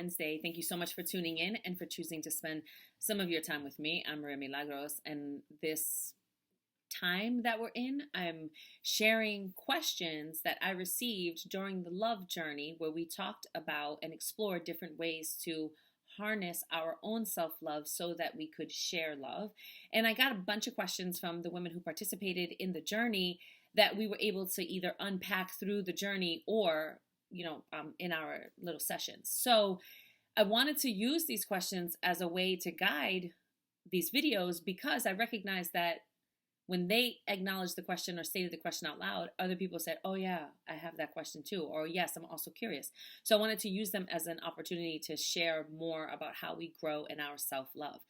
Wednesday. Thank you so much for tuning in and for choosing to spend some of your time with me. I'm Maria Milagros, and this time that we're in, I'm sharing questions that I received during the love journey where we talked about and explored different ways to harness our own self-love so that we could share love. And I got a bunch of questions from the women who participated in the journey that we were able to either unpack through the journey or in our little sessions. So I wanted to use these questions as a way to guide these videos because I recognize that when they acknowledged the question or stated the question out loud, other people said, oh yeah, I have that question too. Or yes, I'm also curious. So I wanted to use them as an opportunity to share more about how we grow in our self-love.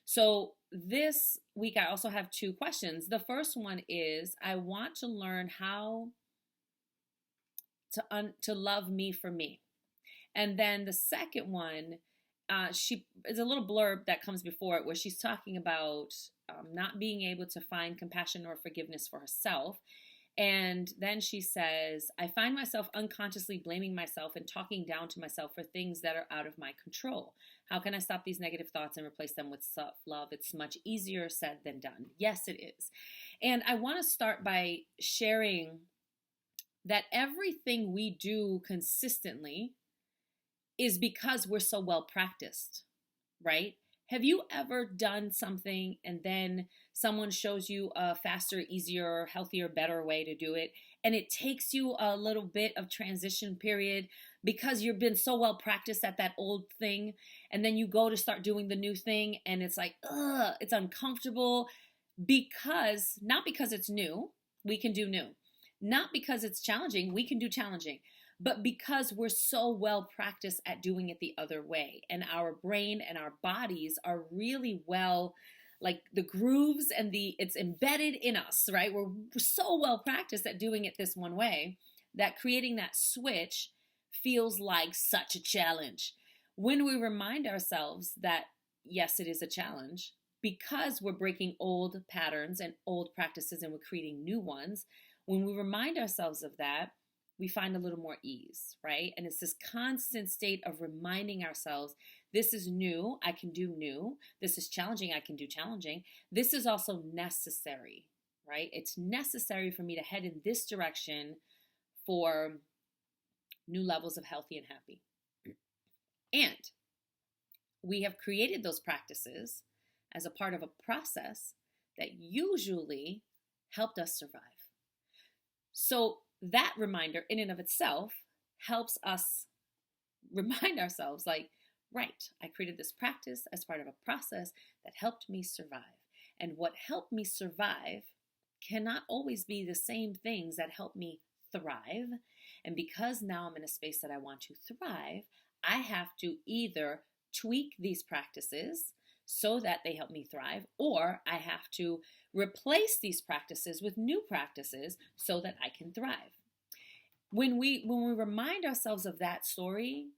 So this week, I also have two questions. The first one is, I want to learn how to love me for me. And then the second one, she is a little blurb that comes before it where she's talking about not being able to find compassion or forgiveness for herself. And then she says, I find myself unconsciously blaming myself and talking down to myself for things that are out of my control. How can I stop these negative thoughts and replace them with self-love? It's much easier said than done. Yes, it is. And I want to start by sharing that everything we do consistently is because we're so well practiced, right? Have you ever done something and then someone shows you a faster, easier, healthier, better way to do it, and it takes you a little bit of transition period because you've been so well practiced at that old thing, and then you go to start doing the new thing and it's like, ugh, it's uncomfortable not because it's new, we can do new. Not because it's challenging, we can do challenging, but because we're so well practiced at doing it the other way. And our brain and our bodies are really well, like the grooves and it's embedded in us, right? We're so well practiced at doing it this one way that creating that switch feels like such a challenge. When we remind ourselves that, yes, it is a challenge, because we're breaking old patterns and old practices and we're creating new ones, when we remind ourselves of that, we find a little more ease, right? And it's this constant state of reminding ourselves, this is new, I can do new. This is challenging, I can do challenging. This is also necessary, right? It's necessary for me to head in this direction for new levels of healthy and happy. And we have created those practices as a part of a process that usually helped us survive. So that reminder in and of itself helps us remind ourselves like, right, I created this practice as part of a process that helped me survive. And what helped me survive cannot always be the same things that help me thrive. And because now I'm in a space that I want to thrive, I have to either tweak these practices so that they help me thrive, or I have to replace these practices with new practices so that I can thrive. When we remind ourselves of that story,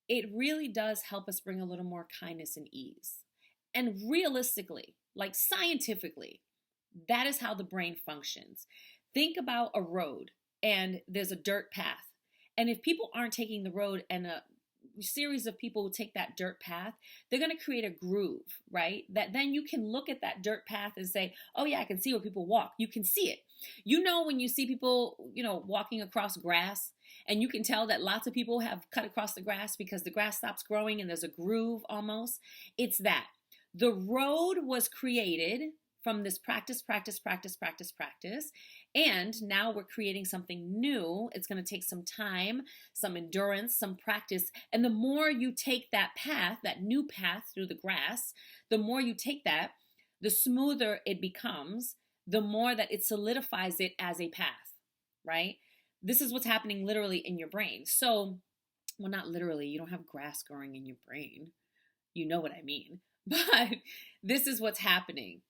it really does help us bring a little more kindness and ease. And realistically, like scientifically, that is how the brain functions. Think about a road and there's a dirt path. And if people aren't taking the road and a series of people will take that dirt path, they're going to create a groove, right? That then you can look at that dirt path and say, oh yeah, I can see where people walk. You can see it. You know, when you see people, walking across grass, and you can tell that lots of people have cut across the grass because the grass stops growing and there's a groove almost. It's that. The road was created from this practice. And now we're creating something new. It's going to take some time, some endurance, some practice. And the more you take that path, that new path through the grass, the more you take that, the smoother it becomes, the more that it solidifies it as a path, right? This is what's happening literally in your brain. So, well, not literally, you don't have grass growing in your brain. You know what I mean. But this is what's happening.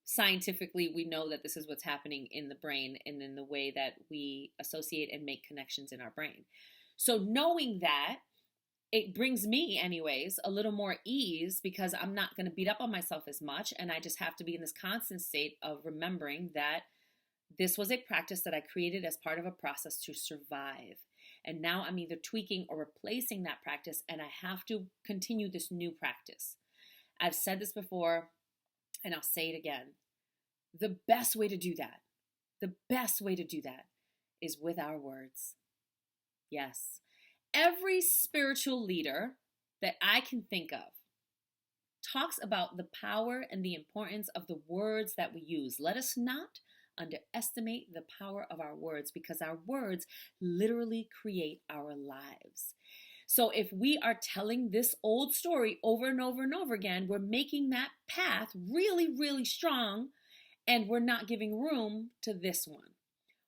Scientifically, we know that this is what's happening in the brain and in the way that we associate and make connections in our brain. So knowing that, it brings me anyways a little more ease because I'm not going to beat up on myself as much, and I just have to be in this constant state of remembering that this was a practice that I created as part of a process to survive. And now I'm either tweaking or replacing that practice, and I have to continue this new practice. I've said this before, and I'll say it again. The best way to do that, is with our words. Yes. Every spiritual leader that I can think of talks about the power and the importance of the words that we use. Let us not underestimate the power of our words, because our words literally create our lives. So if we are telling this old story over and over and over again, we're making that path really, really strong, and we're not giving room to this one.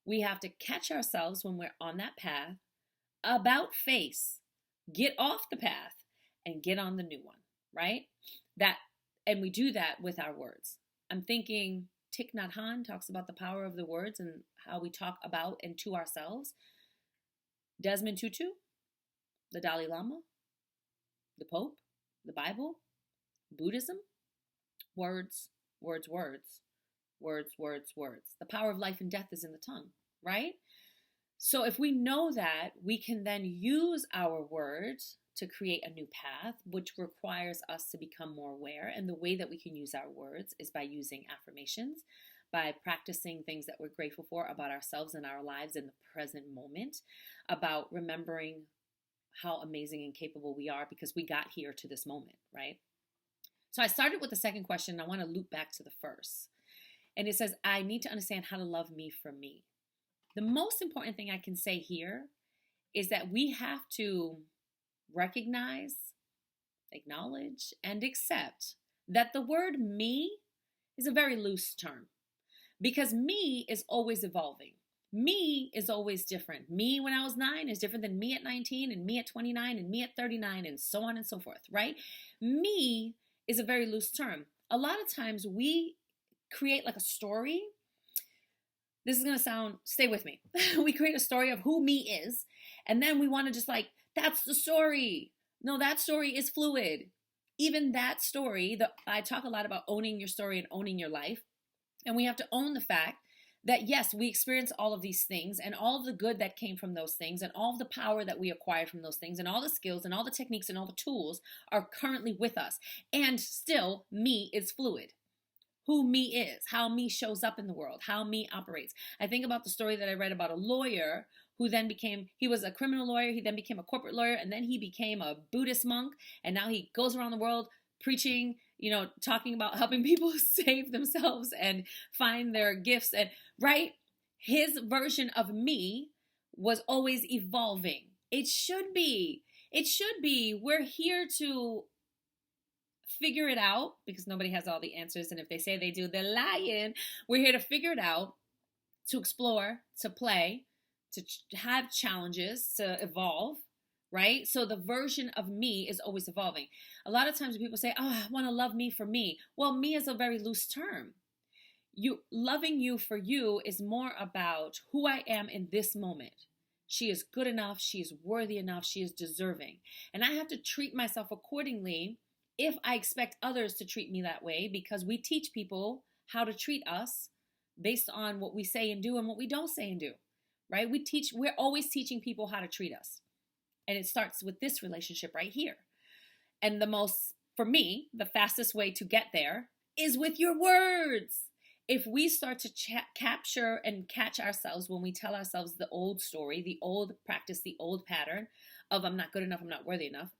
We have to catch ourselves when we're on that path, about face, get off the path, and get on the new one, right? And we do that with our words. I'm thinking Thich Nhat Hanh talks about the power of the words and how we talk about and to ourselves. Desmond Tutu, the Dalai Lama, the Pope, the Bible, Buddhism, words, words, words, words, words, words. The power of life and death is in the tongue, right? So if we know that, we can then use our words to create a new path, which requires us to become more aware. And the way that we can use our words is by using affirmations, by practicing things that we're grateful for about ourselves and our lives in the present moment, about remembering how amazing and capable we are because we got here to this moment, right? So I started with the second question, and I want to loop back to the first. And it says, I need to understand how to love me for me. The most important thing I can say here is that we have to recognize, acknowledge, and accept that the word me is a very loose term, because me is always evolving. Me is always different. Me when I was 9 is different than me at 19, and me at 29, and me at 39, and so on and so forth, right? Me is a very loose term. A lot of times we create like a story. This is going to sound, stay with me. We create a story of who me is, and then we want to just like, that's the story. No, that story is fluid. Even that story, I talk a lot about owning your story and owning your life. And we have to own the fact that yes, we experience all of these things and all of the good that came from those things and all of the power that we acquired from those things and all the skills and all the techniques and all the tools are currently with us. And still, me is fluid. Who me is, how me shows up in the world, how me operates. I think about the story that I read about a lawyer who then he was a criminal lawyer, he then became a corporate lawyer, and then he became a Buddhist monk, and now he goes around the world preaching, talking about helping people save themselves and find their gifts, and right? His version of me was always evolving. It should be. We're here to figure it out, because nobody has all the answers, and if they say they do, they're lying. We're here to figure it out, to explore, to play, to have challenges, to evolve, right? So the version of me is always evolving. A lot of times people say, I want to love me for me. Well, me is a very loose term. Loving you for you is more about who I am in this moment. She is good enough, she is worthy enough, she is deserving. And I have to treat myself accordingly if I expect others to treat me that way, because we teach people how to treat us based on what we say and do and what we don't say and do, right? We're always teaching people how to treat us. And it starts with this relationship right here. And for me, the fastest way to get there is with your words. If we start to capture and catch ourselves when we tell ourselves the old story, the old practice, the old pattern of I'm not good enough, I'm not worthy enough,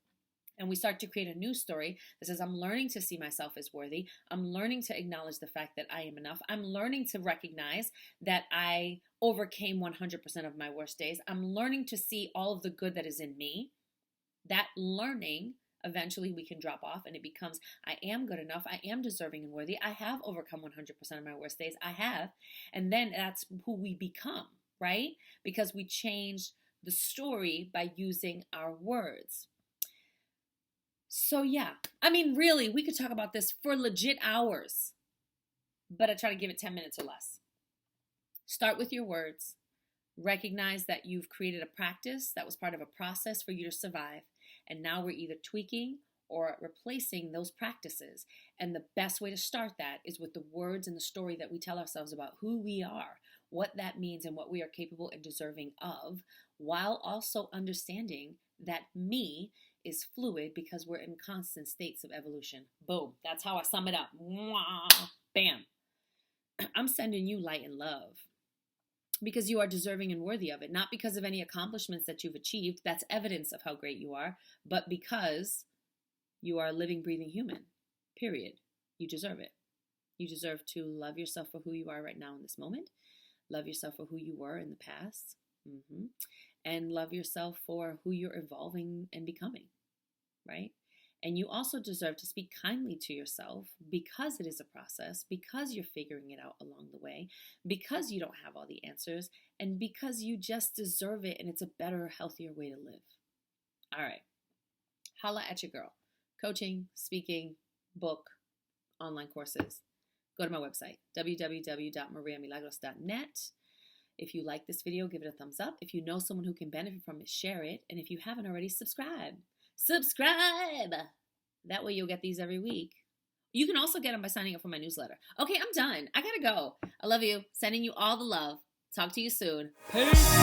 and we start to create a new story that says, I'm learning to see myself as worthy. I'm learning to acknowledge the fact that I am enough. I'm learning to recognize that I overcame 100% of my worst days. I'm learning to see all of the good that is in me. That learning, eventually we can drop off and it becomes, I am good enough. I am deserving and worthy. I have overcome 100% of my worst days. I have. And then that's who we become, right? Because we change the story by using our words. So yeah, really, we could talk about this for legit hours, but I try to give it 10 minutes or less. Start with your words. Recognize that you've created a practice that was part of a process for you to survive. And now we're either tweaking or replacing those practices. And the best way to start that is with the words and the story that we tell ourselves about who we are, what that means and what we are capable and deserving of, while also understanding that me is fluid because we're in constant states of evolution. Boom. That's how I sum it up. Mwah. Bam. I'm sending you light and love because you are deserving and worthy of it, not because of any accomplishments that you've achieved. That's evidence of how great you are, but because you are a living, breathing human, period. You deserve it. You deserve to love yourself for who you are right now in this moment, love yourself for who you were in the past, and love yourself for who you're evolving and becoming, right? And you also deserve to speak kindly to yourself because it is a process, because you're figuring it out along the way, because you don't have all the answers, and because you just deserve it and it's a better, healthier way to live. All right. Holla at your girl. Coaching, speaking, book, online courses. Go to my website, www.mariamilagros.net. If you like this video, give it a thumbs up. If you know someone who can benefit from it, share it. And if you haven't already, subscribe. Subscribe! That way you'll get these every week. You can also get them by signing up for my newsletter. Okay, I'm done. I gotta go. I love you. Sending you all the love. Talk to you soon. Peace!